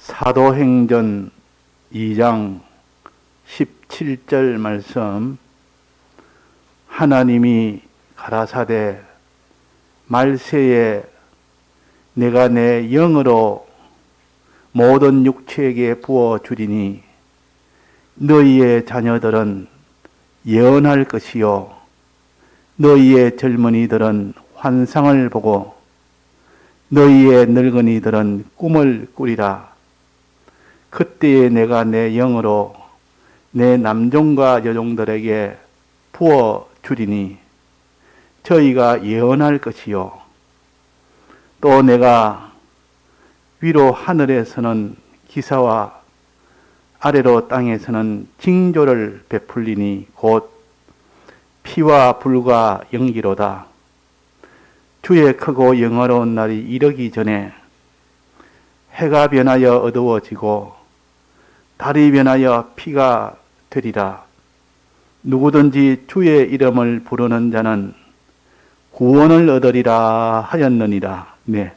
사도행전 2장 17절 말씀, 하나님이 가라사대 말세에 내가 내 영으로 모든 육체에게 부어주리니 너희의 자녀들은 예언할 것이요 너희의 젊은이들은 환상을 보고 너희의 늙은이들은 꿈을 꾸리라. 그때에 내가 내 영으로 내 남종과 여종들에게 부어주리니 저희가 예언할 것이요 또 내가 위로 하늘에서는 기사와 아래로 땅에서는 징조를 베풀리니 곧 피와 불과 연기로다. 주의 크고 영화로운 날이 이르기 전에 해가 변하여 어두워지고 달이 변하여 피가 되리라. 누구든지 주의 이름을 부르는 자는 구원을 얻으리라 하였느니라. 네.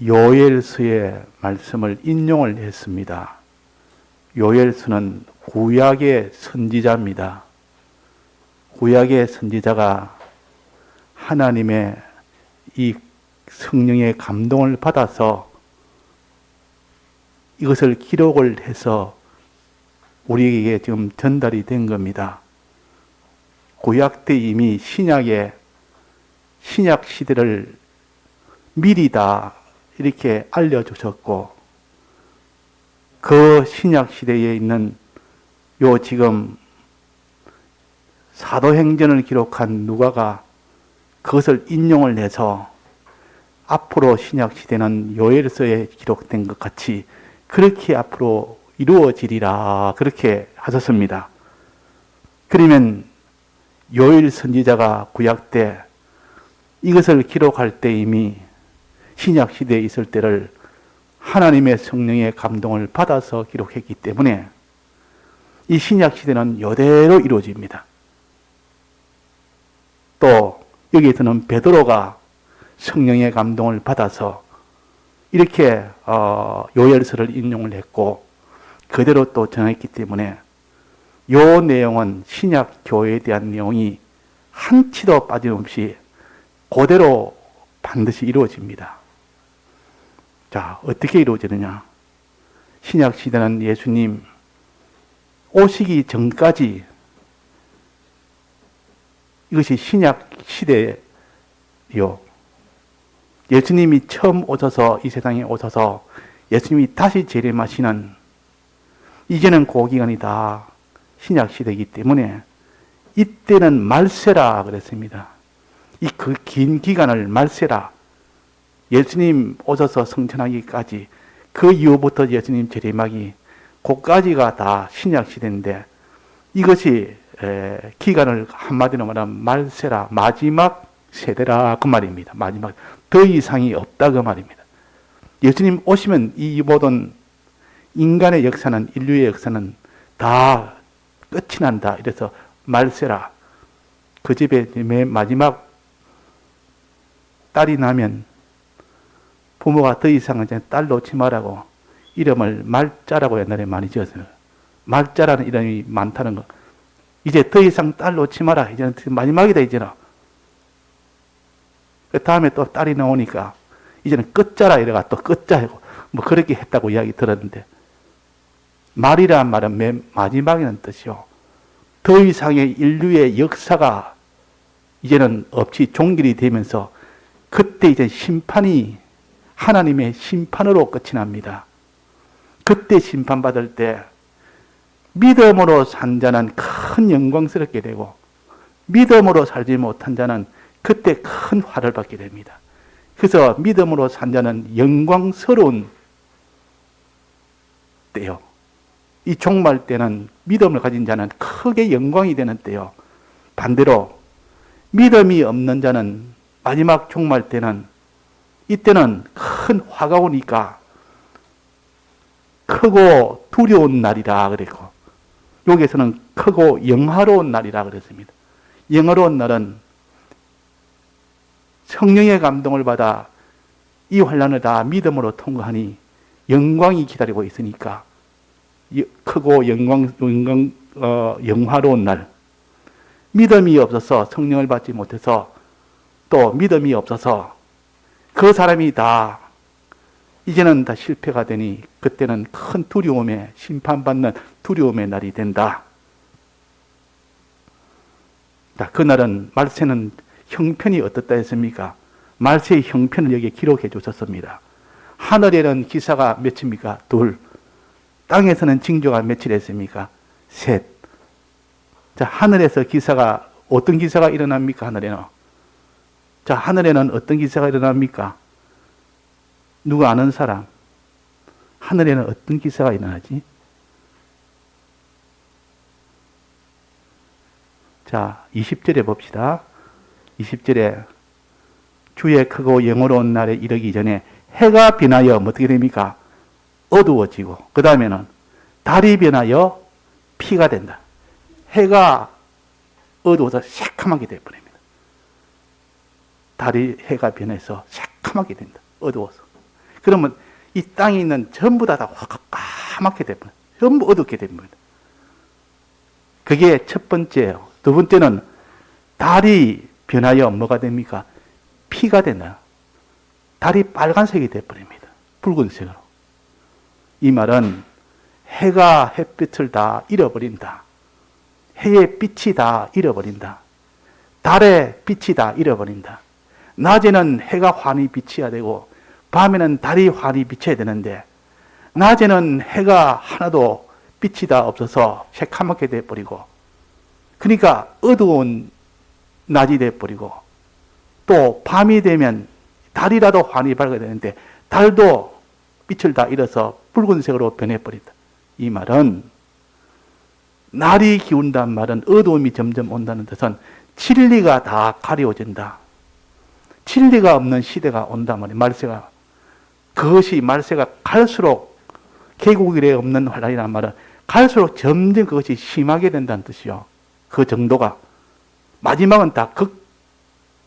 요엘서의 말씀을 인용을 했습니다. 요엘서는 구약의 선지자입니다. 구약의 선지자가 하나님의 이 성령의 감동을 받아서 이것을 기록을 해서 우리에게 지금 전달이 된 겁니다. 구약 때 이미 신약 시대를 미리 다 이렇게 알려주셨고, 그 신약 시대에 있는 요 지금 사도행전을 기록한 누가가 그것을 인용을 해서 앞으로 신약 시대는 요엘서에 기록된 것 같이 그렇게 앞으로 이루어지리라 그렇게 하셨습니다. 그러면 요엘 선지자가 구약 때 이것을 기록할 때 이미 신약 시대에 있을 때를 하나님의 성령의 감동을 받아서 기록했기 때문에 이 신약 시대는 이대로 이루어집니다. 또 여기에서는 베드로가 성령의 감동을 받아서 이렇게 요엘서를 인용을 했고 그대로 또 전했기 때문에 이 내용은 신약 교회에 대한 내용이 한치도 빠짐없이 그대로 반드시 이루어집니다. 자, 어떻게 이루어지느냐? 신약 시대는 예수님 오시기 전까지 이것이 신약 시대요. 예수님이 처음 오셔서 이 세상에 오셔서 예수님이 다시 재림하시는 이제는 그 기간이 다 신약 시대이기 때문에 이때는 말세라 그랬습니다. 이 그 긴 기간을 말세라. 예수님 오셔서 성천하기까지 그 이후부터 예수님 재림하기 그까지가 다 신약 시대인데 이것이 기간을 한마디로 말하면 말세라, 마지막 세대라 그 말입니다. 마지막 더 이상이 없다 그 말입니다. 예수님 오시면 이 모든 인간의 역사는 인류의 역사는 다 끝이 난다. 이래서 말세라. 그 집에 맨 마지막 딸이 나면 부모가 더 이상은 딸 놓지 말라고 이름을 말자라고 옛날에 많이 지었어요. 말자라는 이름이 많다는 거. 이제 더 이상 딸 놓지 마라. 이제는 마지막이다 이제는. 그 다음에 또 딸이 나오니까 이제는 끝자라 이래가 또 끝자고 뭐 그렇게 했다고 이야기 들었는데 말이란 말은 맨 마지막이라는 뜻이요. 더 이상의 인류의 역사가 이제는 없이 종결이 되면서 그때 이제 심판이 하나님의 심판으로 끝이 납니다. 그때 심판받을 때 믿음으로 산 자는 큰 영광스럽게 되고 믿음으로 살지 못한 자는 그때 큰 화를 받게 됩니다. 그래서 믿음으로 산 자는 영광스러운 때요. 이 종말 때는 믿음을 가진 자는 크게 영광이 되는 때요. 반대로 믿음이 없는 자는 마지막 종말 때는 이때는 큰 화가 오니까 크고 두려운 날이라 그랬고 여기에서는 크고 영화로운 날이라 그랬습니다. 영화로운 날은 성령의 감동을 받아 이 환난을 다 믿음으로 통과하니 영광이 기다리고 있으니까 크고 영화로운 날. 믿음이 없어서 성령을 받지 못해서 또 믿음이 없어서 그 사람이 다 이제는 다 실패가 되니 그때는 큰 두려움에 심판받는 두려움의 날이 된다. 자, 그날은 말세는 형편이 어떻다 했습니까? 말세의 형편을 여기에 기록해 주셨습니다. 하늘에는 기사가 몇입니까? 둘. 땅에서는 징조가 며칠 했습니까? 셋. 자, 하늘에서 기사가, 어떤 기사가 일어납니까? 하늘에는. 자, 하늘에는 어떤 기사가 일어납니까? 누가 아는 사람? 하늘에는 어떤 기사가 일어나지? 자, 20절에 봅시다. 20절에 주의 크고 영원로운 날에 이르기 전에 해가 변하여 어떻게 됩니까? 어두워지고, 그 다음에는 달이 변하여 피가 된다. 해가 어두워서 새카맣게 되어버립니다. 달이 해가 변해서 새카맣게 된다. 어두워서. 그러면 이 땅에 있는 전부 다 까맣게 되어버립니다. 전부 어둡게 됩니다. 그게 첫 번째예요. 두 번째는 달이 변하여 뭐가 됩니까? 피가 된다. 달이 빨간색이 되어버립니다. 붉은색으로. 이 말은 해가 햇빛을 다 잃어버린다. 해의 빛이 다 잃어버린다. 달의 빛이 다 잃어버린다. 낮에는 해가 환히 비쳐야 되고 밤에는 달이 환히 비쳐야 되는데 낮에는 해가 하나도 빛이 다 없어서 새카맣게 돼버리고 그러니까 어두운 낮이 돼버리고 또 밤이 되면 달이라도 환히 밝아야 되는데 달도 빛을 다 잃어서 붉은색으로 변해버린다. 이 말은 날이 기운다는 말은 어두움이 점점 온다는 뜻은 진리가 다 가려워진다. 진리가 없는 시대가 온단 말이에요. 말세가. 그것이 말세가 갈수록 개국일에 없는 환란이라는 말은 갈수록 점점 그것이 심하게 된다는 뜻이요. 그 정도가. 마지막은 다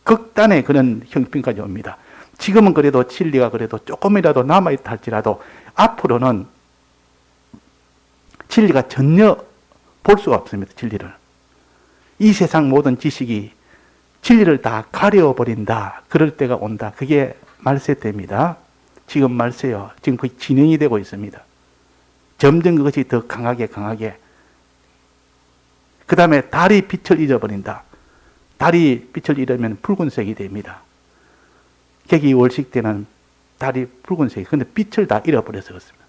극단의 그런 형편까지 옵니다. 지금은 그래도 진리가 그래도 조금이라도 남아있다 할지라도 앞으로는 진리가 전혀 볼 수가 없습니다. 진리를. 이 세상 모든 지식이 진리를 다 가려버린다. 그럴 때가 온다. 그게 말세 때입니다. 지금 말세요. 지금 거의 진행이 되고 있습니다. 점점 그것이 더 강하게 그 다음에 달이 빛을 잃어버린다. 달이 빛을 잃으면 붉은색이 됩니다. 개기월식 때는 달이 붉은색이 근데 빛을 다 잃어버려서 그렇습니다.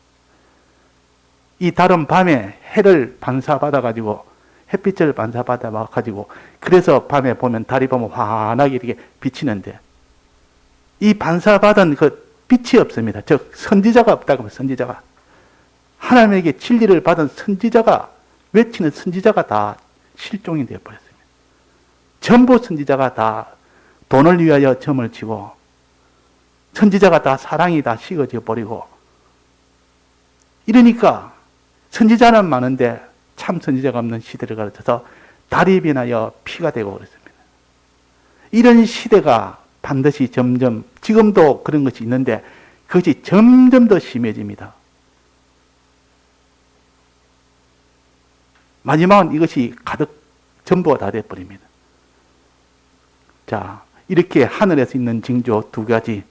이 달은 밤에 해를 반사받아가지고 햇빛을 반사받아가지고 그래서 밤에 보면 달이 보면 환하게 이렇게 비치는데 이 반사받은 그 빛이 없습니다. 즉 선지자가 없다고 하면 선지자가 하나님에게 진리를 받은 선지자가 외치는 선지자가 다 실종이 되어버렸습니다. 전부 선지자가 다 돈을 위하여 점을 치고 선지자가 다 사랑이 다 식어져 버리고 이러니까 선지자는 많은데 참 선지자가 없는 시대를 가르쳐서 달이 변하여 피가 되고 그렇습니다. 이런 시대가 반드시 점점 지금도 그런 것이 있는데 그것이 점점 더 심해집니다. 마지막은 이것이 가득 전부가 다 돼버립니다. 자, 이렇게 하늘에서 있는 징조 두 가지,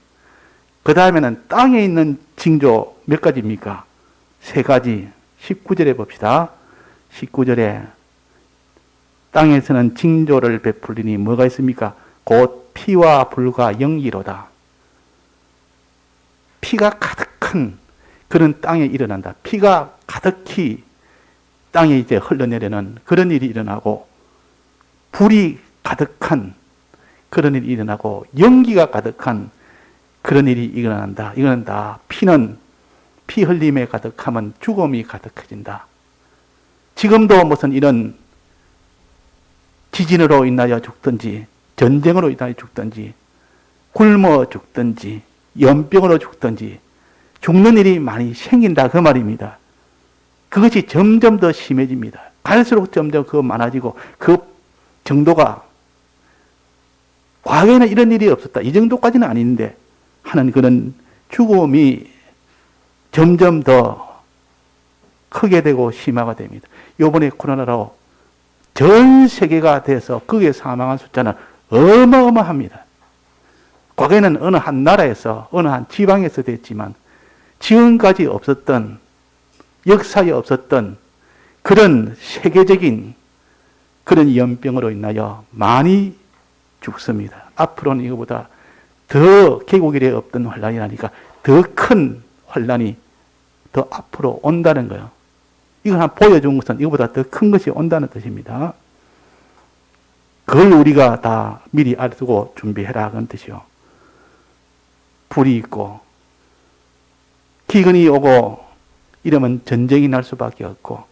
그 다음에는 땅에 있는 징조 몇 가지입니까? 세 가지. 19절에 봅시다. 19절에 땅에서는 징조를 베풀리니 뭐가 있습니까? 곧 피와 불과 연기로다. 피가 가득한 그런 땅에 일어난다. 피가 가득히 땅에 이제 흘러내리는 그런 일이 일어나고 불이 가득한 그런 일이 일어나고 연기가 가득한 그런 일이 일어난다. 이거는 다 피는 피 흘림에 가득하면 죽음이 가득해진다. 지금도 무슨 이런 지진으로 인하여 죽든지 전쟁으로 인하여 죽든지 굶어 죽든지 연병으로 죽든지 죽는 일이 많이 생긴다 그 말입니다. 그것이 점점 더 심해집니다. 갈수록 점점 그 많아지고 그 정도가 과거에는 이런 일이 없었다. 이 정도까지는 아닌데 하는 그런 죽음이 점점 더 크게 되고 심화가 됩니다. 요번에 코로나로 전 세계가 돼서 거기에 사망한 숫자는 어마어마합니다. 과거에는 어느 한 나라에서 어느 한 지방에서 됐지만 지금까지 없었던 역사에 없었던 그런 세계적인 그런 연병으로 인하여 많이 죽습니다. 앞으로는 이거보다 더 개국일에 없던 환란이라니까 더 큰 환란이 더 앞으로 온다는 거예요. 이걸 한 보여준 것은 이거보다 더 큰 것이 온다는 뜻입니다. 그걸 우리가 다 미리 알고 준비해라 그런 뜻이요. 불이 있고 기근이 오고 이러면 전쟁이 날 수밖에 없고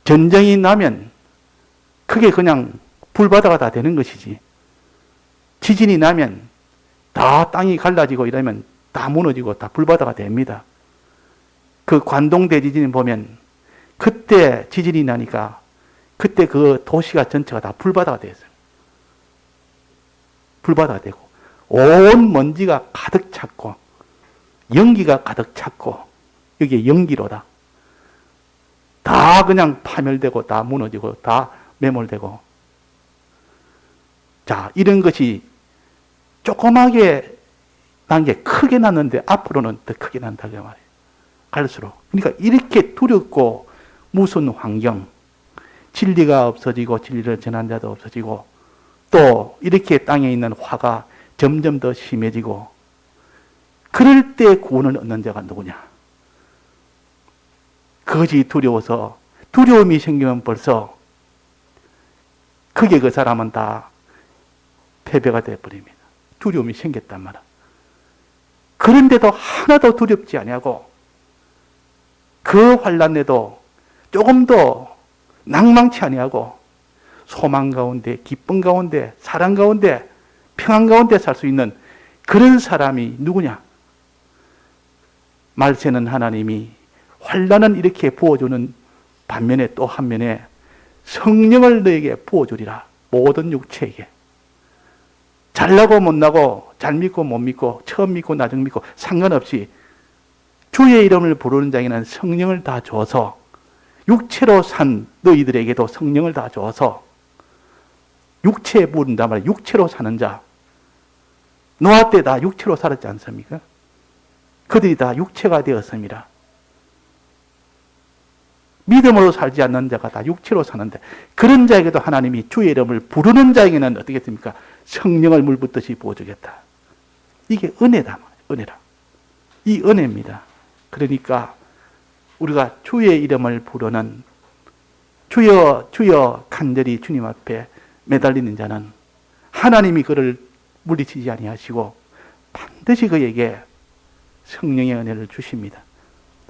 전쟁이 나면 그게 그냥 불바다가 다 되는 것이지. 지진이 나면 다 땅이 갈라지고 이러면 다 무너지고 다 불바다가 됩니다. 그 관동 대지진 보면 그때 지진이 나니까 그때 그 도시가 전체가 다 불바다가 됐어요. 불바다가 되고 온 먼지가 가득 찼고 연기가 가득 찼고 여기에 연기로다. 다 그냥 파멸되고 다 무너지고 다 매몰되고 자 이런 것이 조그맣게 난 게 크게 났는데 앞으로는 더 크게 난다 그 말이에요. 갈수록. 그러니까 이렇게 두렵고 무슨 환경 진리가 없어지고 진리를 전한 자도 없어지고 또 이렇게 땅에 있는 화가 점점 더 심해지고 그럴 때 구원을 얻는 자가 누구냐? 그것이 두려워서 두려움이 생기면 벌써 그게 그 사람은 다 패배가 되어버립니다. 두려움이 생겼단 말이야. 그런데도 하나도 두렵지 아니하고 그 환난에도 조금도 낭망치 아니하고 소망 가운데 기쁨 가운데 사랑 가운데 평안 가운데 살 수 있는 그런 사람이 누구냐? 말세는 하나님이 환난은 이렇게 부어주는 반면에 또 한면에 성령을 너에게 부어주리라. 모든 육체에게. 잘나고 못나고 잘 믿고 못 믿고 처음 믿고 나중 믿고 상관없이 주의 이름을 부르는 자에게는 성령을 다 줘서 육체로 산 너희들에게도 성령을 다 줘서 육체에 부른단 말이야. 육체로 사는 자. 노아 때 다 육체로 살았지 않습니까? 그들이 다 육체가 되었습니다. 믿음으로 살지 않는 자가 다 육체로 사는데 그런 자에게도 하나님이 주의 이름을 부르는 자에게는 어떻게 됩니까? 성령을 물붓듯이 부어주겠다. 이게 은혜다. 은혜라. 이 은혜입니다. 그러니까 우리가 주의 이름을 부르는 주여 주여 간절히 주님 앞에 매달리는 자는 하나님이 그를 물리치지 아니하시고 반드시 그에게 성령의 은혜를 주십니다.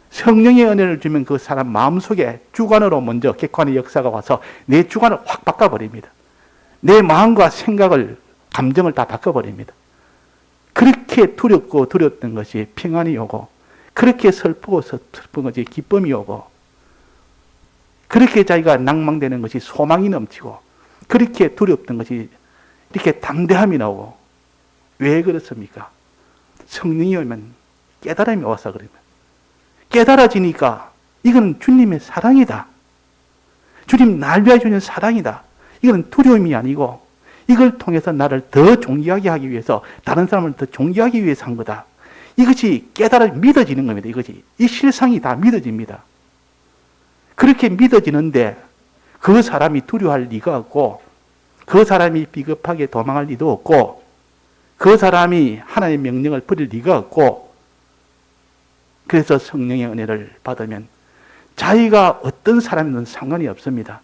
성령의 은혜를 주면 그 사람 마음속에 주관으로 먼저 객관의 역사가 와서 내 주관을 확 바꿔버립니다. 내 마음과 생각을 감정을 다 바꿔버립니다. 그렇게 두렵고 두렵던 것이 평안이 오고 그렇게 슬프고 슬픈 것이 기쁨이 오고 그렇게 자기가 낭망되는 것이 소망이 넘치고 그렇게 두렵던 것이 이렇게 담대함이 나오고 왜 그렇습니까? 성령이 오면 깨달음이 와서 그럽니다. 깨달아지니까 이건 주님의 사랑이다. 주님 날 위하여 주는 사랑이다. 이건 두려움이 아니고 이걸 통해서 나를 더 존귀하게 하기 위해서 다른 사람을 더 존귀하기 위해서 한 거다. 이것이 믿어지는 겁니다. 이것이. 이 실상이 다 믿어집니다. 그렇게 믿어지는데 그 사람이 두려워할 리가 없고 그 사람이 비겁하게 도망할 리도 없고 그 사람이 하나님의 명령을 버릴 리가 없고 그래서 성령의 은혜를 받으면 자기가 어떤 사람이든 상관이 없습니다.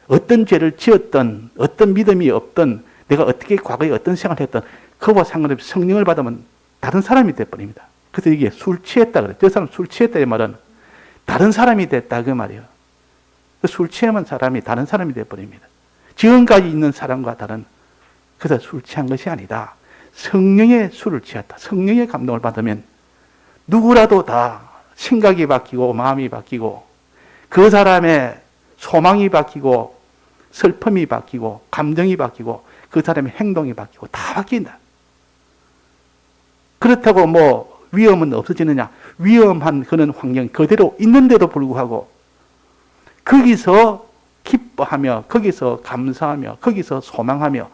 어떤 죄를 지었던 어떤 믿음이 없던 내가 어떻게 과거에 어떤 생활을 했던 그와 상관없이 성령을 받으면 다른 사람이 돼버립니다. 그래서 이게 술 취했다 그래요. 저 사람 술 취했다 이 말은 다른 사람이 됐다 그 말이에요. 술 취하면 사람이 다른 사람이 돼버립니다. 지금까지 있는 사람과 다른 그래서 술 취한 것이 아니다. 성령의 술을 취했다. 성령의 감동을 받으면 누구라도 다 생각이 바뀌고 마음이 바뀌고 그 사람의 소망이 바뀌고 슬픔이 바뀌고 감정이 바뀌고 그 사람의 행동이 바뀌고 다 바뀐다. 그렇다고 뭐 위험은 없어지느냐? 위험한 그런 환경 그대로 있는데도 불구하고 거기서 기뻐하며 거기서 감사하며 거기서 소망하며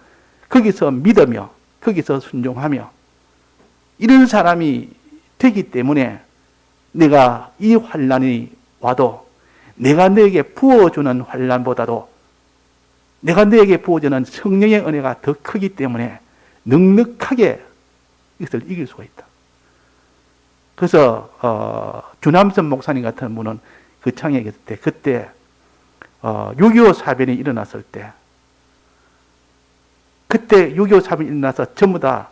거기서 믿으며 거기서 순종하며 이런 사람이 되기 때문에 내가 이 환난이 와도 내가 너에게 부어주는 환난보다도 내가 너에게 부어주는 성령의 은혜가 더 크기 때문에 넉넉하게 이것을 이길 수가 있다. 그래서 주남선 목사님 같은 분은 그 창에 계실 때 그때 6.25 사변이 일어났을 때 그때 6.25 사변이 일어나서 전부 다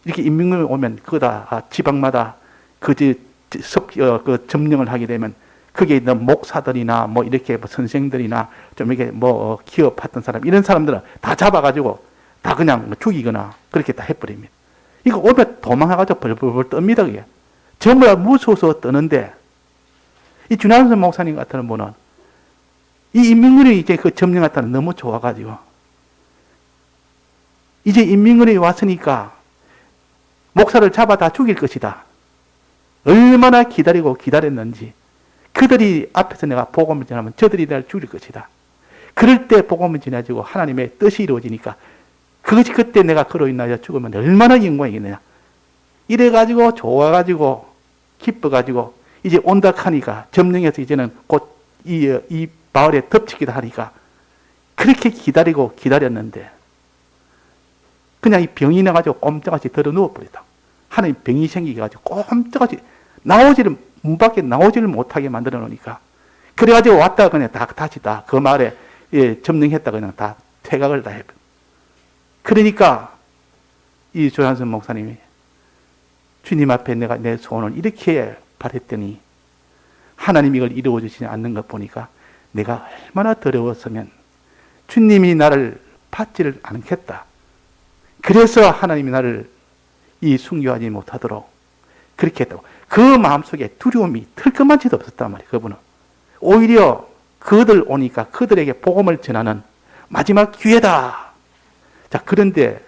이렇게 인민군이 오면 그거 다 지방마다 그 점령을 하게 되면 거기에 있는 목사들이나 뭐 이렇게 뭐 선생들이나 좀 이렇게 뭐 기업했던 사람 이런 사람들은 다 잡아가지고 다 그냥 죽이거나 그렇게 다 해버립니다. 이거 오면 도망가가지고 벌벌벌 떱니다. 그게 전부 다 무서워서 뜨는데 이 주남선 목사님 같은 분은 이 인민군이 이제 그 점령했다는 너무 좋아가지고 이제 인민군이 왔으니까 목사를 잡아 다 죽일 것이다. 얼마나 기다리고 기다렸는지 그들이 앞에서 내가 복음을 전하면 저들이 나를 죽일 것이다. 그럴 때 복음을 전해지고 하나님의 뜻이 이루어지니까 그것이 그때 내가 그로 인하여 죽으면 얼마나 영광이겠느냐. 이래가지고 좋아가지고 기뻐가지고 이제 온다 하니까 점령해서 이제는 곧 이 마을에 덮치기도 하니까 그렇게 기다리고 기다렸는데 그냥 이 병이 나가지고 꼼짝없이 들어 누워버리다. 하나님 병이 생기가지고 꼼짝없이 문 밖에 나오지를 못하게 만들어 놓으니까 그래가지고 왔다가 그냥 다시 다 그 마을에 점령했다 그냥 다 퇴각을 다 해버려. 그러니까 이 조한선 목사님이 주님 앞에 내가 내 소원을 이렇게 바랬더니 하나님이 이걸 이루어주시지 않는 것 보니까 내가 얼마나 더러웠으면 주님이 나를 받지를 않겠다. 그래서 하나님이 나를 이 순교하지 못하도록 그렇게 했다고. 그 마음속에 두려움이 털끝만치도 없었단 말이에요. 그분은 오히려 그들 오니까 그들에게 복음을 전하는 마지막 기회다. 자, 그런데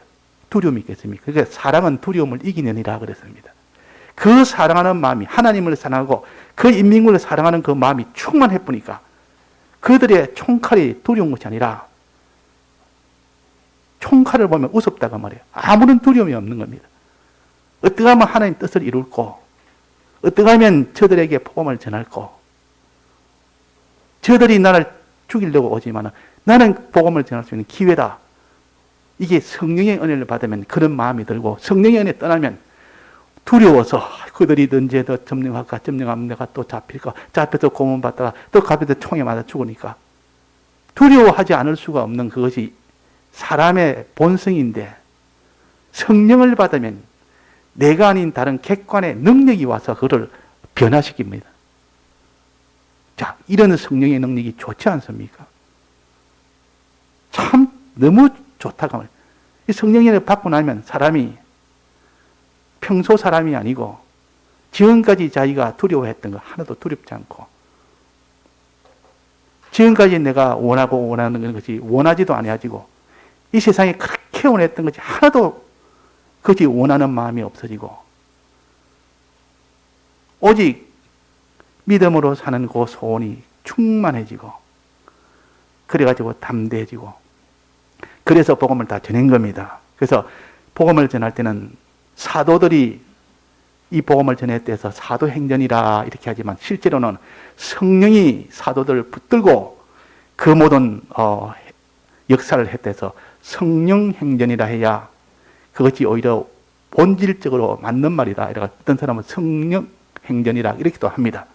두려움이 있겠습니까? 그러니까 사랑은 두려움을 이기느니라 그랬습니다. 그 사랑하는 마음이 하나님을 사랑하고 그 인민군을 사랑하는 그 마음이 충만해 보니까 그들의 총칼이 두려운 것이 아니라 총칼을 보면 우습다가 말이에요. 아무런 두려움이 없는 겁니다. 어떻게 하면 하나님 뜻을 이룰고 어떻게 하면 저들에게 복음을 전할고 저들이 나를 죽이려고 오지만 나는 복음을 전할 수 있는 기회다. 이게 성령의 은혜를 받으면 그런 마음이 들고 성령의 은혜 떠나면 두려워서 그들이 언제 더 점령할까 점령하면 내가 또 잡힐까 잡혀서 고문받다가 또 갑자기 총에 맞아 죽으니까 두려워하지 않을 수가 없는 그것이 사람의 본성인데 성령을 받으면 내가 아닌 다른 객관의 능력이 와서 그를 변화시킵니다. 자, 이런 성령의 능력이 좋지 않습니까? 참 너무 좋다고 말해요. 이 성령의 은혜를 받고 나면 사람이 평소 사람이 아니고 지금까지 자기가 두려워했던 거 하나도 두렵지 않고 지금까지 내가 원하는 것이 원하지도 아니하지고 이 세상에 그렇게 원했던 것이 하나도 그것이 원하는 마음이 없어지고 오직 믿음으로 사는 그 소원이 충만해지고 그래가지고 담대해지고 그래서 복음을 다 전한 겁니다. 그래서 복음을 전할 때는 사도들이 이 복음을 전했대서 사도행전이라 이렇게 하지만 실제로는 성령이 사도들을 붙들고 그 모든 역사를 했대서 성령행전이라 해야 그것이 오히려 본질적으로 맞는 말이다. 이래가 어떤 사람은 성령행전이라 이렇게도 합니다.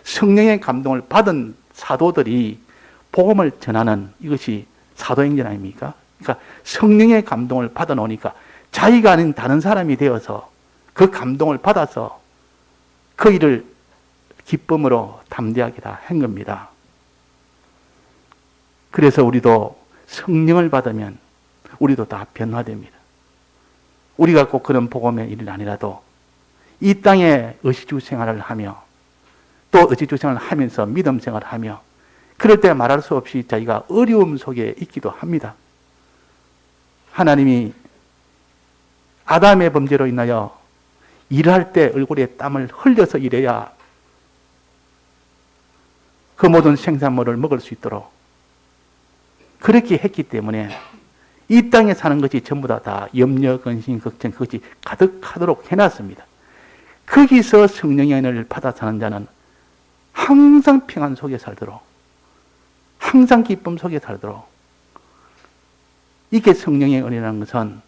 성령의 감동을 받은 사도들이 복음을 전하는 이것이 사도행전 아닙니까? 그러니까 성령의 감동을 받아 놓으니까 자기가 아닌 다른 사람이 되어서 그 감동을 받아서 그 일을 기쁨으로 담대하게 다 한 겁니다. 그래서 우리도 성령을 받으면 우리도 다 변화됩니다. 우리가 꼭 그런 복음의 일이 아니라도 이 땅에 의식주 생활을 하며 또 의식주 생활을 하면서 믿음 생활을 하며 그럴 때 말할 수 없이 자기가 어려움 속에 있기도 합니다. 하나님이 아담의 범죄로 인하여 일할 때 얼굴에 땀을 흘려서 일해야 그 모든 생산물을 먹을 수 있도록 그렇게 했기 때문에 이 땅에 사는 것이 전부 다 염려, 근심, 걱정 그것이 가득하도록 해놨습니다. 거기서 성령의 은혜를 받아 사는 자는 항상 평안 속에 살도록, 항상 기쁨 속에 살도록, 이게 성령의 은혜라는 것은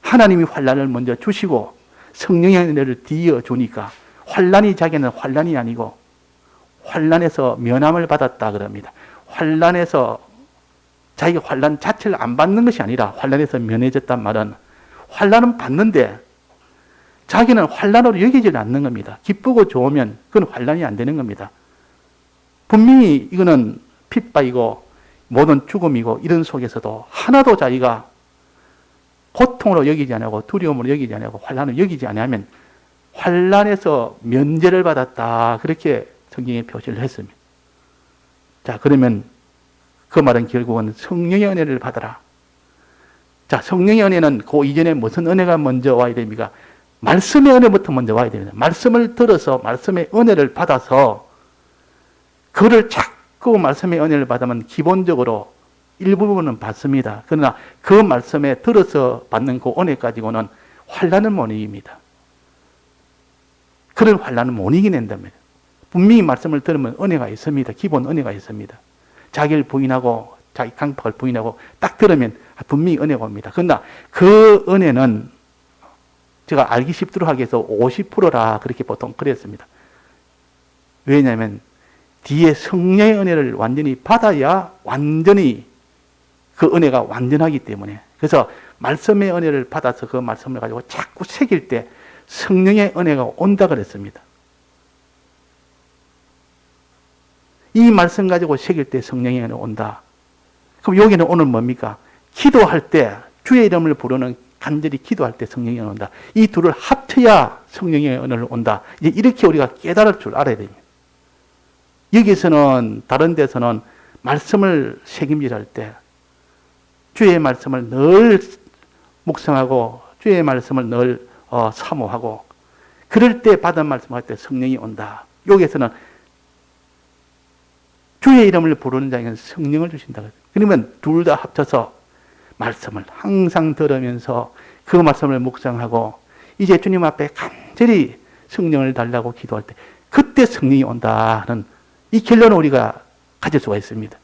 하나님이 환난을 먼저 주시고 성령의 은혜를 뒤이어 주니까 환난이 자기는 환난이 아니고 환난에서 면함을 받았다 그럽니다. 환난에서 자기가 환난 자체를 안 받는 것이 아니라 환난에서 면해졌단 말은 환난은 받는데 자기는 환난으로 여기질 않는 겁니다. 기쁘고 좋으면 그건 환난이 안 되는 겁니다. 분명히 이거는 핍박이고 모든 죽음이고 이런 속에서도 하나도 자기가 고통으로 여기지 않고 두려움으로 여기지 않고 환난을 여기지 않으면 환난에서 면제를 받았다. 그렇게 성경에 표시를 했습니다. 자, 그러면 그 말은 결국은 성령의 은혜를 받아라. 자, 성령의 은혜는 그 이전에 무슨 은혜가 먼저 와야 됩니까? 말씀의 은혜부터 먼저 와야 됩니다. 말씀을 들어서 말씀의 은혜를 받아서 그를 자꾸 말씀의 은혜를 받으면 기본적으로 일부분은 받습니다. 그러나 그 말씀에 들어서 받는 그 은혜 가지고는 환난을 못 이깁니다. 그런 환난을 못 이겨낸답니다. 분명히 말씀을 들으면 은혜가 있습니다. 기본 은혜가 있습니다. 자기를 부인하고 자기 강팍을 부인하고 딱 들으면 분명히 은혜가 옵니다. 그러나 그 은혜는 제가 알기 쉽도록 하기 위해서 50%라 그렇게 보통 그랬습니다. 왜냐하면 뒤에 성령의 은혜를 완전히 받아야 완전히 그 은혜가 완전하기 때문에. 그래서 말씀의 은혜를 받아서 그 말씀을 가지고 자꾸 새길 때 성령의 은혜가 온다 그랬습니다. 이 말씀 가지고 새길 때 성령의 은혜가 온다. 그럼 여기는 오늘 뭡니까? 기도할 때 주의 이름을 부르는 간절히 기도할 때 성령이 온다. 이 둘을 합쳐야 성령의 은혜를 온다. 이제 이렇게 우리가 깨달을 줄 알아야 됩니다. 여기서는 다른 데서는 말씀을 새김질할 때 주의 말씀을 늘 묵상하고 주의 말씀을 늘 사모하고 그럴 때 받은 말씀을 할 때 성령이 온다. 여기서는 주의 이름을 부르는 자에게는 성령을 주신다. 그러면 둘 다 합쳐서 말씀을 항상 들으면서 그 말씀을 묵상하고 이제 주님 앞에 간절히 성령을 달라고 기도할 때 그때 성령이 온다는 이 결론을 우리가 가질 수가 있습니다.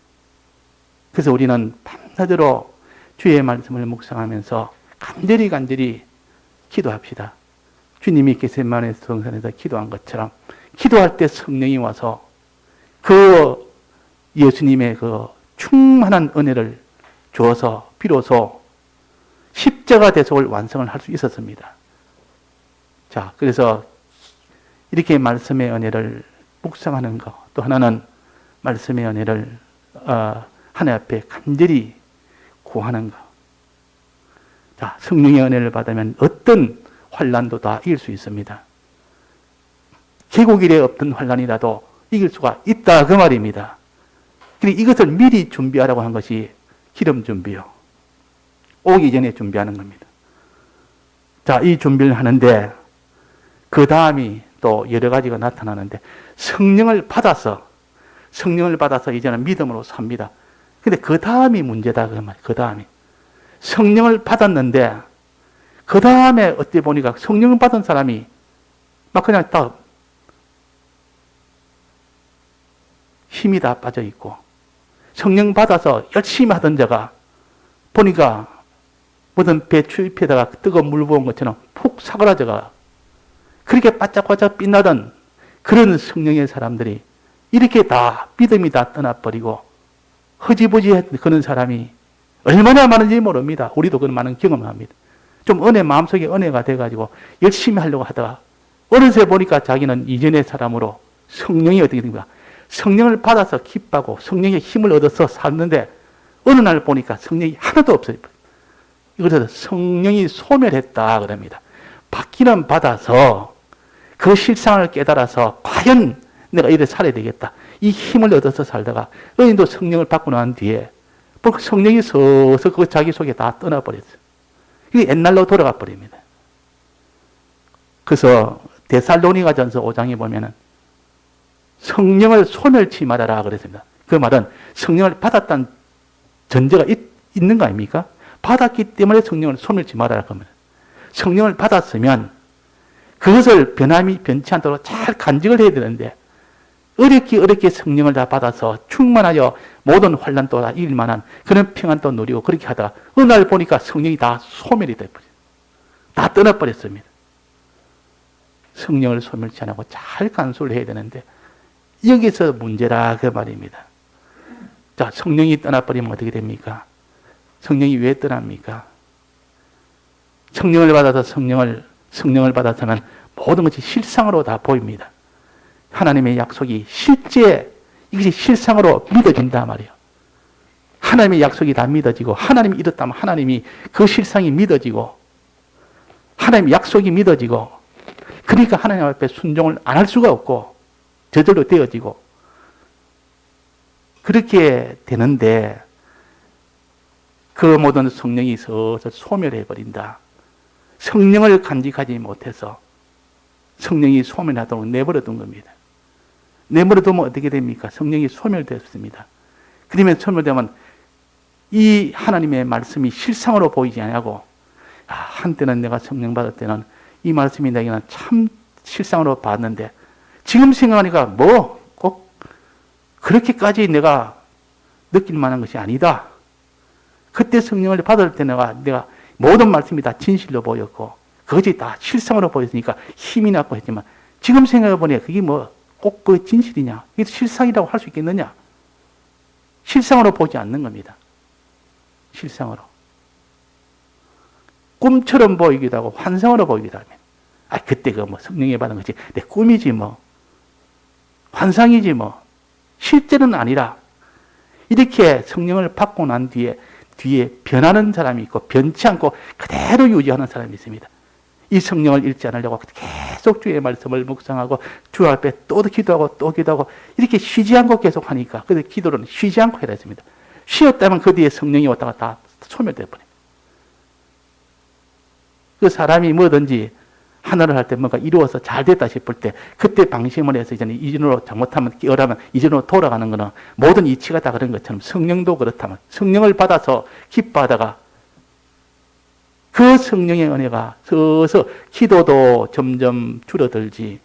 그래서 우리는 밤낮으로 주의 말씀을 묵상하면서 간절히 기도합시다. 주님이 겟세마네 동산에서 기도한 것처럼 기도할 때 성령이 와서 그 예수님의 그 충만한 은혜를 주어서 비로소 십자가 대속을 완성을 할 수 있었습니다. 자, 그래서 이렇게 말씀의 은혜를 묵상하는 것, 또 하나는 말씀의 은혜를 하나님 앞에 간절히 구하는 것. 자, 성령의 은혜를 받으면 어떤 환난도 다 이길 수 있습니다. 계곡일에 없던 환난이라도 이길 수가 있다 그 말입니다. 그리고 이것을 미리 준비하라고 한 것이 기름 준비요. 오기 전에 준비하는 겁니다. 자, 이 준비를 하는데 그 다음이 또 여러 가지가 나타나는데 성령을 받아서 이제는 믿음으로 삽니다. 근데 그 다음이 문제다 그 말. 그 다음이 성령을 받았는데 그 다음에 어찌 보니까 성령을 받은 사람이 막 그냥 다 힘이 다 빠져 있고 성령 받아서 열심히 하던 자가 보니까 무슨 배 추입에다가 뜨거운 물 부은 것처럼 푹 사그라져가 그렇게 바짝바짝 빛나던 그런 성령의 사람들이 이렇게 다 믿음이 다 떠나버리고 허지부지했던 그런 사람이 얼마나 많은지 모릅니다. 우리도 그런 많은 경험을 합니다. 좀 마음속에 은혜가 돼가지고 열심히 하려고 하다가 어느새 보니까 자기는 이전의 사람으로 성령이 어떻게 됩니까? 성령을 받아서 기뻐하고 성령의 힘을 얻어서 샀는데 어느 날 보니까 성령이 하나도 없어요. 그래서 성령이 소멸했다 그럽니다. 받기는 받아서 그 실상을 깨달아서 과연 내가 이래 살아야 되겠다. 이 힘을 얻어서 살다가 은인도 성령을 받고 난 뒤에 성령이 서서 그 자기 속에 다 떠나버렸어요. 이게 옛날로 돌아가 버립니다. 그래서 데살로니가전서 5장에 보면은 성령을 소멸치 말아라 그랬습니다. 그 말은 성령을 받았다는 전제가 있는 거 아닙니까? 받았기 때문에 성령을 소멸치 말아라 그러면 성령을 받았으면 그것을 변치 않도록 잘 간직을 해야 되는데 어렵게 성령을 다 받아서 충만하여 모든 환난도 다 이길 만한 그런 평안도 누리고 그렇게 하다가 어느 날 보니까 성령이 다 소멸이 돼버려요. 다 떠나버렸습니다. 성령을 소멸치 않고 잘 간수를 해야 되는데 여기서 문제라 그 말입니다. 자, 성령이 떠나버리면 어떻게 됩니까? 성령이 왜 떠납니까? 성령을 받아서 성령을 받아서는 모든 것이 실상으로 다 보입니다. 하나님의 약속이 실제 이것이 실상으로 믿어진다 말이에요. 하나님의 약속이 다 믿어지고 하나님이 이렇다면 하나님이 그 실상이 믿어지고 하나님의 약속이 믿어지고 그러니까 하나님 앞에 순종을 안 할 수가 없고 저절로 되어지고 그렇게 되는데 그 모든 성령이 서서 소멸해버린다. 성령을 간직하지 못해서 성령이 소멸하도록 내버려둔 겁니다. 내버려두면 어떻게 됩니까? 성령이 소멸되었습니다. 그러면 소멸되면 이 하나님의 말씀이 실상으로 보이지 않냐고 한때는 내가 성령 받을 때는 이 말씀이 내게는 참 실상으로 봤는데 지금 생각하니까 뭐 꼭 그렇게까지 내가 느낄 만한 것이 아니다. 그때 성령을 받을 때 내가 모든 말씀이 다 진실로 보였고 그것이 다 실상으로 보였으니까 힘이 났고 했지만 지금 생각해보니 그게 뭐 꼭 그 진실이냐? 이게 실상이라고 할 수 있겠느냐? 실상으로 보지 않는 겁니다. 실상으로. 꿈처럼 보이기도 하고 환상으로 보이기도 하면 그때 그 뭐 성령에 받은 것이 내 꿈이지 뭐 환상이지 뭐 실제는 아니라 이렇게 성령을 받고 난 뒤에 변하는 사람이 있고 변치 않고 그대로 유지하는 사람이 있습니다. 이 성령을 잃지 않으려고 계속 주의 말씀을 묵상하고 주 앞에 또 기도하고 이렇게 쉬지 않고 계속 하니까 그래서 기도는 쉬지 않고 해야 했습니다. 쉬었다면 그 뒤에 성령이 왔다가 다 소멸되어 버립니다. 그 사람이 뭐든지 하나를 할 때 뭔가 이루어서 잘 됐다 싶을 때 그때 방심을 해서 이전으로 잘못하면 깨어라면 이전으로 돌아가는 거는 모든 이치가 다 그런 것처럼 성령도 그렇다면 성령을 받아서 기뻐하다가 그 성령의 은혜가 서서 기도도 점점 줄어들지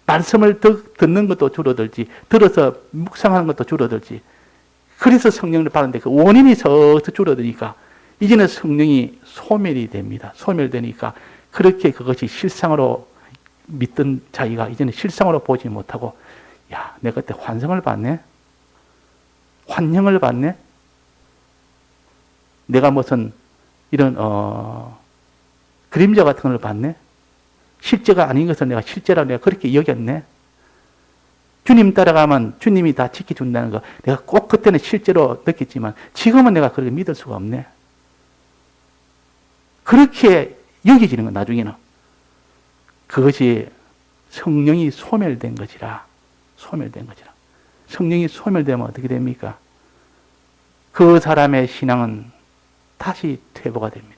말씀을 듣는 것도 줄어들지 들어서 묵상하는 것도 줄어들지 그래서 성령을 받는데 그 원인이 서서 줄어드니까 이제는 성령이 소멸이 됩니다. 소멸되니까 그렇게 그것이 실상으로 믿던 자기가 이제는 실상으로 보지 못하고 내가 그때 환상을 봤네? 환형을 봤네? 내가 무슨 이런 그림자 같은 걸 봤네? 실제가 아닌 것을 내가 실제라고 내가 그렇게 여겼네? 주님 따라가면 주님이 다 지켜준다는 거 내가 꼭 그때는 실제로 느꼈지만 지금은 내가 그렇게 믿을 수가 없네. 그렇게 여겨지는 건 나중에는 그것이 성령이 소멸된 것이라. 성령이 소멸되면 어떻게 됩니까? 그 사람의 신앙은 다시 퇴보가 됩니다.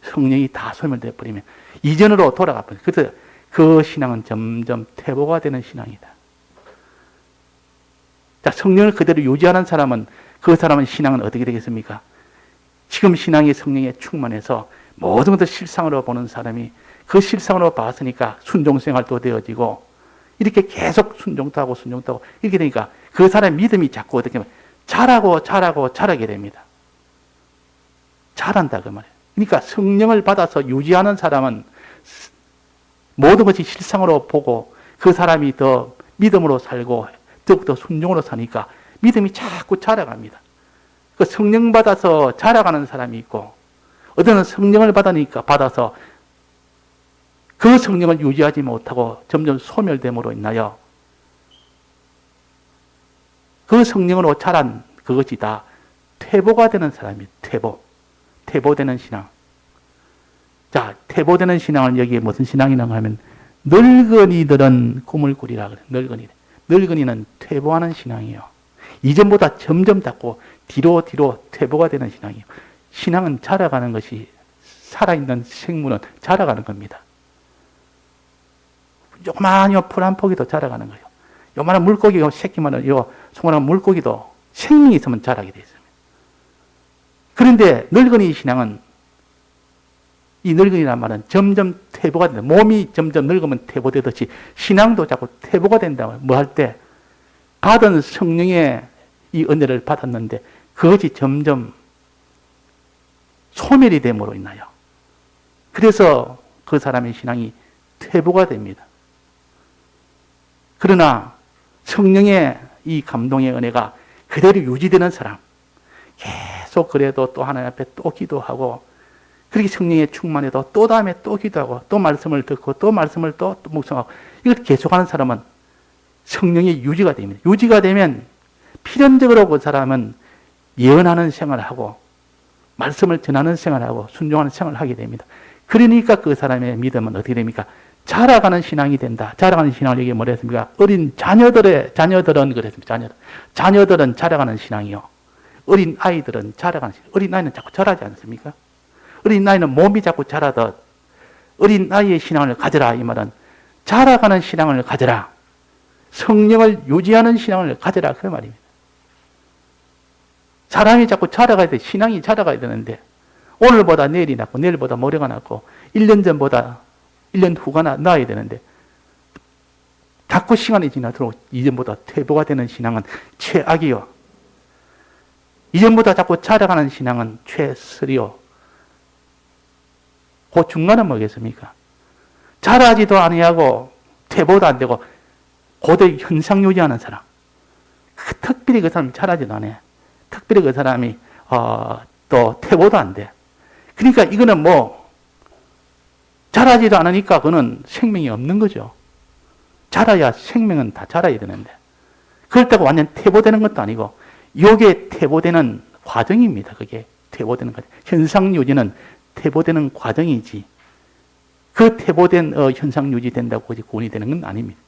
성령이 다 소멸되어 버리면 이전으로 돌아가 버려요. 그래서 그 신앙은 점점 퇴보가 되는 신앙이다. 자, 성령을 그대로 유지하는 사람은 그 사람의 신앙은 어떻게 되겠습니까? 지금 신앙이 성령에 충만해서 모든 것을 실상으로 보는 사람이 그 실상으로 봤으니까 순종생활도 되어지고 이렇게 계속 순종도 하고 이렇게 되니까 그 사람의 믿음이 자꾸 어떻게 보면 자라게 됩니다. 자란다 그 말이에요. 그러니까 성령을 받아서 유지하는 사람은 모든 것이 실상으로 보고 그 사람이 더 믿음으로 살고 더욱더 순종으로 사니까 믿음이 자꾸 자라갑니다. 그 성령 받아서 자라가는 사람이 있고 어떤 성령을 받아서 그 성령을 유지하지 못하고 점점 소멸됨으로 인하여 그 성령으로 자란 그것이 다 퇴보가 되는 사람이 퇴보되는 신앙. 자, 퇴보되는 신앙은 여기에 무슨 신앙이라고 하면 늙은이들은 꿈을 꾸리라 그래. 늙은이는 퇴보하는 신앙이에요. 이전보다 점점 자꾸 뒤로 퇴보가 되는 신앙이에요. 신앙은 자라가는 것이, 살아있는 생물은 자라가는 겁니다. 요만한 풀 한 포기도 자라가는 거예요. 요만한 물고기가 새끼만은, 요 소만한 물고기도 생명이 있으면 자라게 되어 있습니다. 그런데 늙은이 신앙은, 이 늙은이란 말은 점점 퇴보가 된다. 몸이 점점 늙으면 퇴보되듯이 신앙도 자꾸 퇴보가 된다. 뭐 할 때? 받은 성령의 이 은혜를 받았는데 그것이 점점 소멸이 됨으로 인하여, 그래서 그 사람의 신앙이 퇴보가 됩니다. 그러나 성령의 이 감동의 은혜가 그대로 유지되는 사람, 계속 그래도 또 하나님 앞에 또 기도하고, 그렇게 성령에 충만해도 또 다음에 또 기도하고, 또 말씀을 듣고, 또 말씀을 또 묵상하고, 이걸 계속하는 사람은 성령이 유지가 됩니다. 유지가 되면 필연적으로 그 사람은 예언하는 생활을 하고, 말씀을 전하는 생활을 하고, 순종하는 생활을 하게 됩니다. 그러니까 그 사람의 믿음은 어떻게 됩니까? 자라가는 신앙이 된다. 자라가는 신앙을 여기 뭐라 했습니까? 어린 자녀들은 그랬습니다. 자녀들은 자라가는 신앙이요. 어린 아이들은 자라가는 신앙. 어린 아이는 자꾸 자라지 않습니까? 어린 아이는 몸이 자꾸 자라듯 어린 아이의 신앙을 가져라. 이 말은 자라가는 신앙을 가져라. 성령을 유지하는 신앙을 가져라. 그 말입니다. 사람이 자꾸 자라가야 돼. 신앙이 자라가야 되는데, 오늘보다 내일이 낫고, 내일보다 모레가 낫고, 1년 전보다 1년 후가 나아야 되는데, 자꾸 시간이 지나도록 이전보다 퇴보가 되는 신앙은 최악이요. 이전보다 자꾸 자라가는 신앙은 최설이요. 그 중간은 뭐겠습니까? 자라지도 아니하고 퇴보도 안 되고 고대 현상 유지하는 사람. 특별히 그 사람이 자라지도 않아요. 특별히 그 사람이 또 퇴보도 안 돼. 그러니까 이거는 뭐 자라지도 않으니까 그는 생명이 없는 거죠. 자라야 생명은 다 자라야 되는데, 그렇다고 완전 퇴보되는 것도 아니고, 요게 퇴보되는 과정입니다. 그게 퇴보되는 과정. 현상 유지는 퇴보되는 과정이지, 그 퇴보된 현상 유지된다고 구원이 되는 건 아닙니다.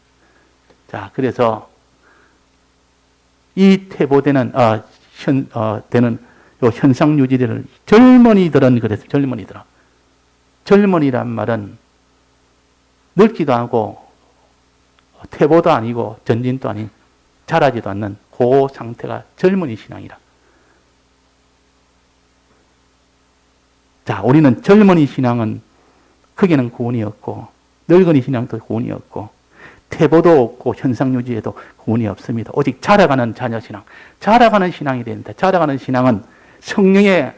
자, 그래서 이 퇴보되는 되는 요 현상 유지를 젊은이들은 그래서 젊은이란 말은 늙기도 하고 퇴보도 아니고 전진도 아닌 자라지도 않는 그 상태가 젊은이 신앙이라. 자, 우리는 젊은이 신앙은 크게는 구원이 없고, 늙은이 신앙도 구원이 없고, 퇴보도 없고, 현상 유지에도 구원이 없습니다. 오직 자라가는 자녀 신앙, 자라가는 신앙이 됩니다. 자라가는 신앙은 성령의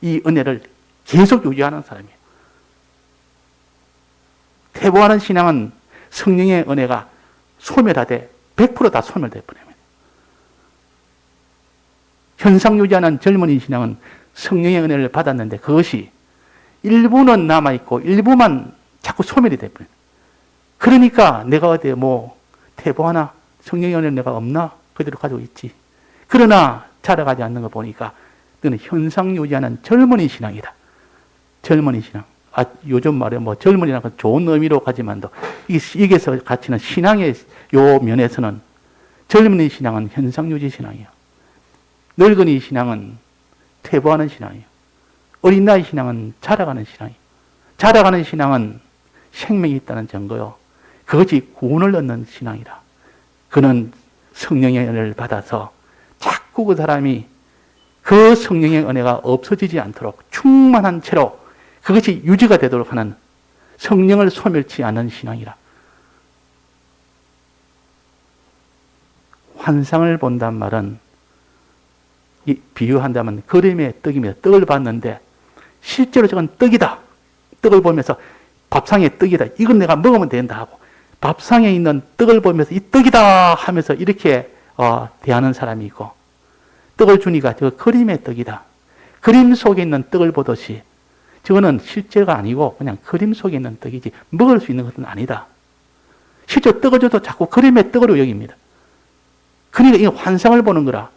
이 은혜를 계속 유지하는 사람이에요. 퇴보하는 신앙은 성령의 은혜가 소멸하되 100% 다 소멸돼 버립니다. 현상 유지하는 젊은이 신앙은 성령의 은혜를 받았는데 그것이 일부는 남아있고 일부만 자꾸 소멸이 돼버려요. 그러니까 내가 어디 뭐 퇴보하나? 성령의 은혜를 내가 없나? 그대로 가지고 있지. 그러나 자라가지 않는 거 보니까 너는 현상 유지하는 젊은이 신앙이다. 젊은이 신앙. 요즘 말에 뭐 젊은이라는 건 좋은 의미로 가지만도 이게서 가치는 신앙의 요 면에서는 젊은이 신앙은 현상 유지 신앙이에요. 늙은이 신앙은 퇴보하는 신앙이에요. 어린 나이 신앙은 자라가는 신앙이에요. 자라가는 신앙은 생명이 있다는 증거요. 그것이 구원을 얻는 신앙이라. 그는 성령의 은혜를 받아서 자꾸 그 사람이 그 성령의 은혜가 없어지지 않도록 충만한 채로 그것이 유지가 되도록 하는, 성령을 소멸치 않는 신앙이라. 환상을 본단 말은, 비유한다면 그림의 떡입니다. 떡을 봤는데 실제로 저건 떡이다. 떡을 보면서 밥상의 떡이다. 이건 내가 먹으면 된다 하고, 밥상에 있는 떡을 보면서 이 떡이다 하면서 이렇게 대하는 사람이 있고, 떡을 주니까 저 그림의 떡이다. 그림 속에 있는 떡을 보듯이 저거는 실제가 아니고 그냥 그림 속에 있는 떡이지 먹을 수 있는 것은 아니다. 실제 떡을 줘도 자꾸 그림의 떡으로 여깁니다. 그러니까 이게 환상을 보는 거라.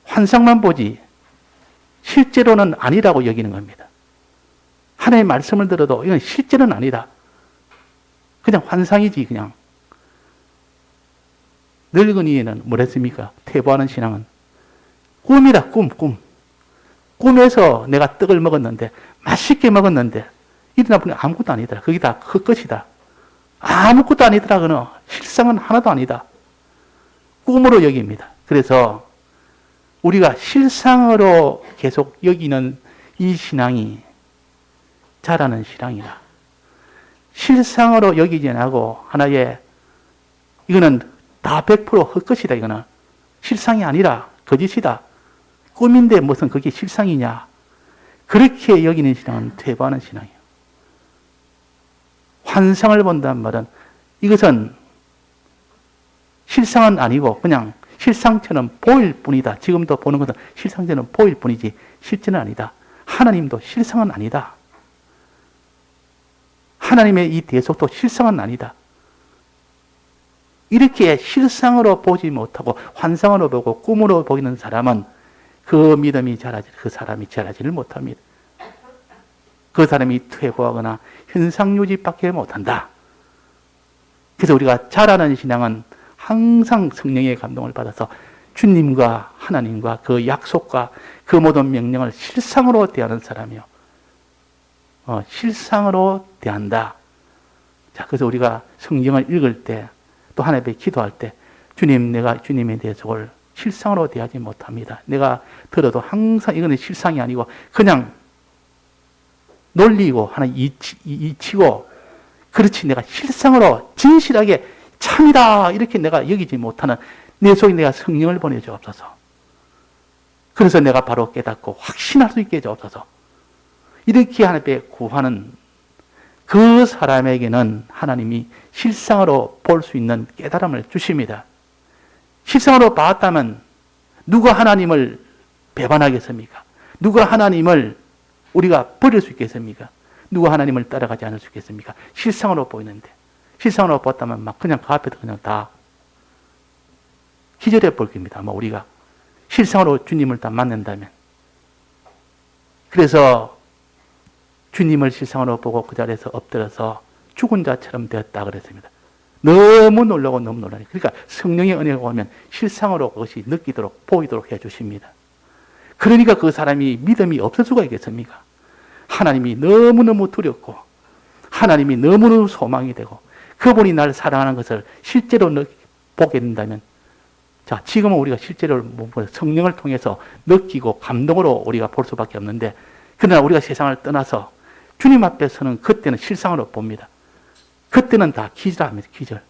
환상만 보지 실제로는 아니라고 여기는 겁니다. 하나님의 말씀을 들어도 이건 실제는 아니다. 그냥 환상이지 그냥. 늙은이에는 뭐랬습니까? 퇴보하는 신앙은 꿈이다. 꿈. 꿈에서 내가 떡을 먹었는데 맛있게 먹었는데 일어나 보니 아무것도 아니더라. 그게 다 헛것이다. 아무것도 아니더라. 그는 실상은 하나도 아니다. 꿈으로 여깁니다. 그래서 우리가 실상으로 계속 여기는 이 신앙이 잘하는 신앙이다. 실상으로 여기지 않고 하나의 이거는 다 100% 헛것이다. 이거는 실상이 아니라 거짓이다. 꿈인데 무슨 그게 실상이냐. 그렇게 여기는 신앙은 퇴보하는 신앙이에요. 환상을 본다는 말은 이것은 실상은 아니고 그냥 실상처럼 보일 뿐이다. 지금도 보는 것은 실상처럼 보일 뿐이지 실제는 아니다. 하나님도 실상은 아니다. 하나님의 이 대속도 실상은 아니다. 이렇게 실상으로 보지 못하고 환상으로 보고 꿈으로 보이는 사람은 그 믿음이 그 사람이 자라지를 못합니다. 그 사람이 퇴보하거나 현상유지밖에 못한다. 그래서 우리가 잘하는 신앙은 항상 성령의 감동을 받아서 주님과 하나님과 그 약속과 그 모든 명령을 실상으로 대하는 사람이요. 실상으로 대한다. 자, 그래서 우리가 성경을 읽을 때 또 하나님 앞에 기도할 때 주님, 내가 주님의 대속을 실상으로 대하지 못합니다. 내가 들어도 항상 이거는 실상이 아니고 그냥 놀리고 하나 이치고 그렇지 내가 실상으로 진실하게 참이다 이렇게 내가 여기지 못하는 내 속에 내가 성령을 보내주옵소서. 그래서 내가 바로 깨닫고 확신할 수 있게 해주옵소서. 이렇게 하나님 앞에 구하는 그 사람에게는 하나님이 실상으로 볼 수 있는 깨달음을 주십니다. 실상으로 봤다면 누가 하나님을 배반하겠습니까? 누가 하나님을 우리가 버릴 수 있겠습니까? 누가 하나님을 따라가지 않을 수 있겠습니까? 실상으로 보이는데 실상으로 봤다면 막 그냥 그 앞에도 그냥 다 기절해 볼 겁니다. 우리가 실상으로 주님을 다 만난다면. 그래서 주님을 실상으로 보고 그 자리에서 엎드려서 죽은 자처럼 되었다 그랬습니다. 너무 놀라고 너무 놀라니. 그러니까 성령의 은혜가 오면 실상으로 그것이 느끼도록 보이도록 해주십니다. 그러니까 그 사람이 믿음이 없을 수가 있겠습니까? 하나님이 너무너무 두렵고 하나님이 너무너무 소망이 되고 그분이 나를 사랑하는 것을 실제로 보게 된다면 자, 지금은 우리가 실제로 성령을 통해서 느끼고 감동으로 우리가 볼 수밖에 없는데 그러나 우리가 세상을 떠나서 주님 앞에서는 그때는 실상으로 봅니다. 그때는 다 기절합니다. 기절.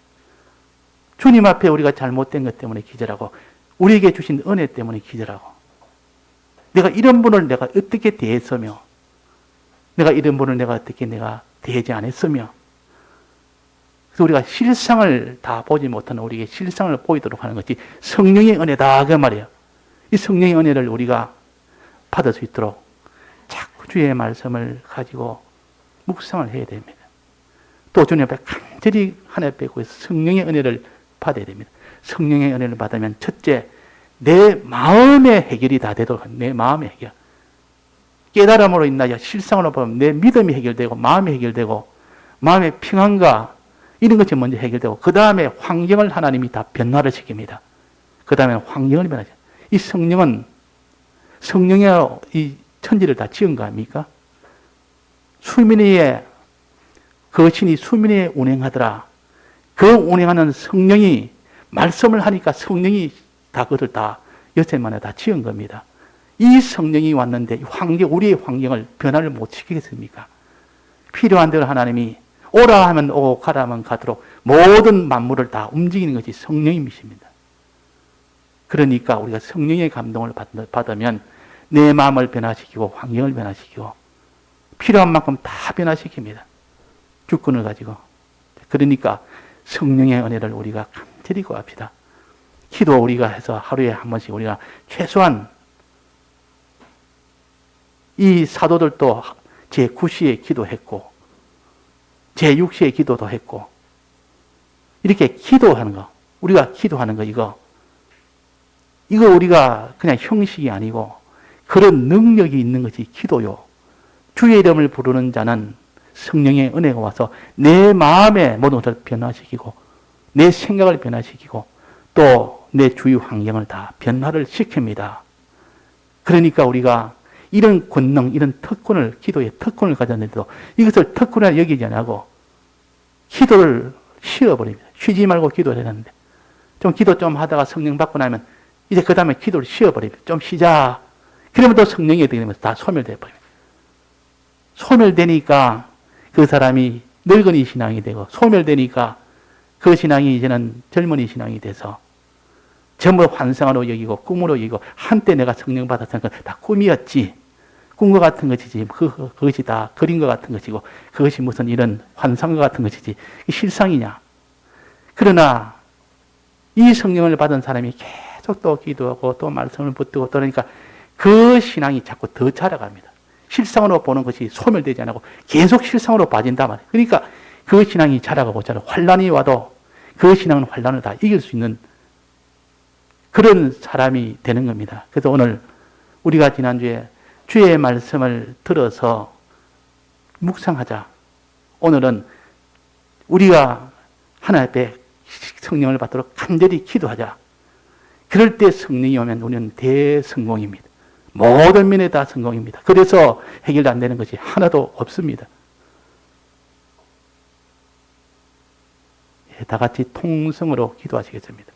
주님 앞에 우리가 잘못된 것 때문에 기절하고 우리에게 주신 은혜 때문에 기절하고 내가 이런 분을 내가 어떻게 대했으며 내가 이런 분을 내가 어떻게 내가 대하지 않았으며 그래서 우리가 실상을 다 보지 못하는 우리에게 실상을 보이도록 하는 것이 성령의 은혜다 그 말이에요. 이 성령의 은혜를 우리가 받을 수 있도록 자꾸 주의 말씀을 가지고 묵상을 해야 됩니다. 또 주님 앞에 간절히 하나님 앞에 성령의 은혜를 받아야 됩니다. 성령의 은혜를 받으면 첫째 내 마음의 해결이 다 되도록 내 마음의 해결. 깨달음으로 인하여 실상으로 보면 내 믿음이 해결되고 마음이 해결되고 마음의 평안과 이런 것이 먼저 해결되고 그 다음에 환경을 하나님이 다 변화를 시킵니다. 그 다음에 환경을 변화시킵니다. 이 성령은 성령의 이 천지를 다 지은 거 아닙니까? 수민이의 그 신이 수민이에 운행하더라. 그 운행하는 성령이 말씀을 하니까 성령이 다 그것을 다 여섯만에 다 지은 겁니다. 이 성령이 왔는데 환경, 우리의 환경을 변화를 못 시키겠습니까? 필요한 대로 하나님이 오라 하면 오고 가라 하면 가도록 모든 만물을 다 움직이는 것이 성령님이십니다. 그러니까 우리가 성령의 감동을 받으면 내 마음을 변화시키고 환경을 변화시키고 필요한 만큼 다 변화시킵니다. 주권을 가지고. 그러니까 성령의 은혜를 우리가 간절히 구합시다. 기도 우리가 해서 하루에 한 번씩 우리가 최소한 이 사도들도 제9시에 기도했고 제6시에 기도도 했고 이렇게 기도하는 거 우리가 기도하는 거 이거 우리가 그냥 형식이 아니고 그런 능력이 있는 것이 기도요. 주의 이름을 부르는 자는 성령의 은혜가 와서 내 마음의 모든 것을 변화시키고 내 생각을 변화시키고 또 내 주위 환경을 다 변화를 시킵니다. 그러니까 우리가 이런 권능, 이런 특권을, 기도의 특권을 가졌는데도 이것을 특권이라 여기지 않고 기도를 쉬어버립니다. 쉬지 말고 기도를 했는데 좀 기도 좀 하다가 성령 받고 나면 이제 그 다음에 기도를 쉬어버립니다. 좀 쉬자. 그러면 또 성령이 되면서 다 소멸되어 버립니다. 소멸되니까 그 사람이 늙은이 신앙이 되고 소멸되니까 그 신앙이 이제는 젊은이 신앙이 돼서 전부 환상으로 여기고 꿈으로 여기고 한때 내가 성령 받았으니까 다 꿈이었지. 꿈과 같은 것이지. 그것이 다 그림과 같은 것이고 그것이 무슨 이런 환상과 같은 것이지. 실상이냐. 그러나 이 성령을 받은 사람이 계속 또 기도하고 또 말씀을 붙들고 그러니까 그 신앙이 자꾸 더 자라갑니다. 실상으로 보는 것이 소멸되지 않고 계속 실상으로 빠진단 말이에요. 그러니까 그 신앙이 자라가고 환란이 와도 그 신앙은 환란을 다 이길 수 있는 그런 사람이 되는 겁니다. 그래서 오늘 우리가 지난주에 주의 말씀을 들어서 묵상하자. 오늘은 우리가 하나님 앞에 성령을 받도록 간절히 기도하자. 그럴 때 성령이 오면 우리는 대성공입니다. 모든 면에 다 성공입니다. 그래서 해결 안 되는 것이 하나도 없습니다. 다 같이 통성으로 기도하시겠습니다.